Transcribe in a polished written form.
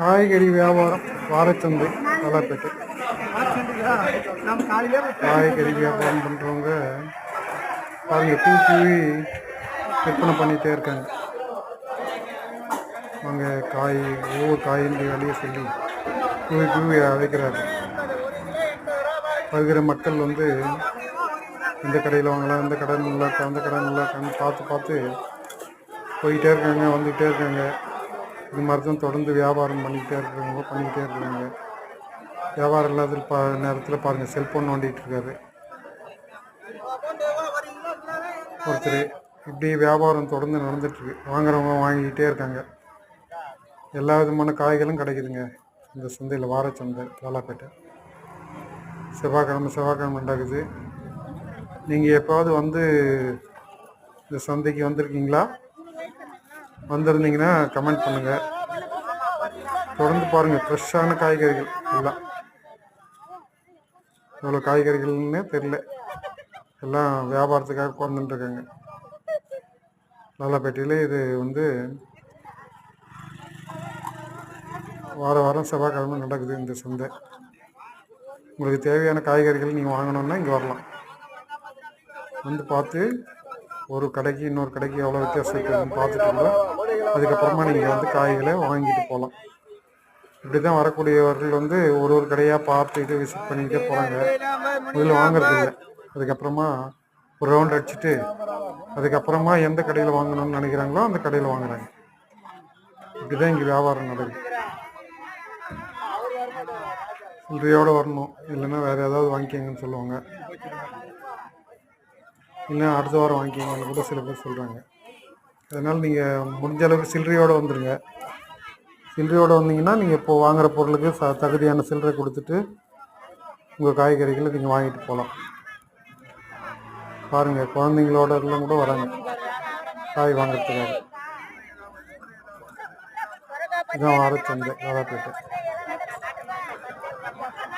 காய்கறி வியாபாரம் வாரச்சந்தை காலாப்பேட்டை. காய்கறி வியாபாரம் பண்ணுறவங்க பாருங்க தூக்கி விற்பனை பண்ணிகிட்டே இருக்காங்க. அவங்க காய் ஒவ்வொரு காயின் வெளியே சொல்லி தூவி அழைக்கிறாங்க. வருகிற மக்கள் வந்து இந்த கடையில் வாங்கலாம், இந்த கடை நல்லா இருக்கா, அந்த கடை நல்லா இருக்கான்னு பார்த்து போயிட்டே இருக்காங்க, வந்துக்கிட்டே இருக்காங்க. இது மாதிரி தான் தொடர்ந்து வியாபாரம் பண்ணிக்கிட்டே இருக்கிறாங்க. வியாபாரம் இல்லாத நேரத்தில் பாருங்கள் செல்ஃபோன் நோண்டிகிட்டு இருக்காரு ஒருத்தர். இப்படி வியாபாரம் தொடர்ந்து நடந்துட்டுருக்கு. வாங்குறவங்க வாங்கிக்கிட்டே இருக்காங்க. எல்லா விதமான காய்களும் கிடைக்குதுங்க இந்த சந்தையில். வாரச்சந்தை காலாப்பேட்டை. செவ்வாய்க்கிழமை நடக்குது. நீங்கள் எப்போது வந்து இந்த சந்தைக்கு வந்திருக்கீங்களா? வந்திருந்தீங்கன்னா கமெண்ட் பண்ணுங்கள். தொடர்ந்து பாருங்கள், ஃப்ரெஷ்ஷான காய்கறிகள் எல்லாம். இவ்வளோ காய்கறிகள்னே தெரில, எல்லாம் வியாபாரத்துக்காக வந்துட்டுருக்காங்க காலாப்பேட்டையில். இது வந்து வாரம் செவ்வாய்க்கிழமை நடக்குது இந்த சந்தை. உங்களுக்கு தேவையான காய்கறிகள் நீங்கள் வாங்கணுன்னா இங்கே வரலாம். வந்து பார்த்து ஒரு கடைக்கு இன்னொரு கடைக்கு எவ்வளோ வித்தியாசம் இருக்குதுன்னு பார்த்துட்டு கூட அதுக்கப்புறமா நீங்கள் வந்து காய்களை வாங்கிட்டு போகலாம். இப்படி தான் வரக்கூடியவர்கள் வந்து ஒரு கடையாக பார்த்துட்டு விசிட் பண்ணிக்கிட்டே போகிறாங்க. முதல்ல வாங்குறது இல்லை, அதுக்கப்புறமா ஒரு ரவுண்ட் அடிச்சுட்டு அதுக்கப்புறமா எந்த கடையில் வாங்கணும்னு நினைக்கிறாங்களோ அந்த கடையில் வாங்குறாங்க. இப்படி தான் இங்கே வியாபாரம் நடக்குது. சில்லறையோடு வரணும், இல்லைன்னா வேறு ஏதாவது வாங்கிக்கங்கன்னு சொல்லுவாங்க. இல்லை அடுத்த வாரம் வாங்கிக்கங்கன்னு கூட சில பேர் சொல்கிறாங்க. அதனால் நீங்கள் முடிஞ்ச அளவுக்கு சில்லறையோடு வந்துடுங்க. சில்லறையோடு வந்தீங்கன்னா நீங்கள் இப்போது வாங்குகிற பொருளுக்கு தகுதியான சில்லறை கொடுத்துட்டு உங்கள் காய்கறிகளை நீங்கள் வாங்கிட்டு போகலாம். பாருங்கள், குழந்தைங்களோட எல்லாம் கூட வராங்க காய் வாங்கிறதுக்காக. இதுதான் வாரச்சந்தை காலாப்பேட்டை.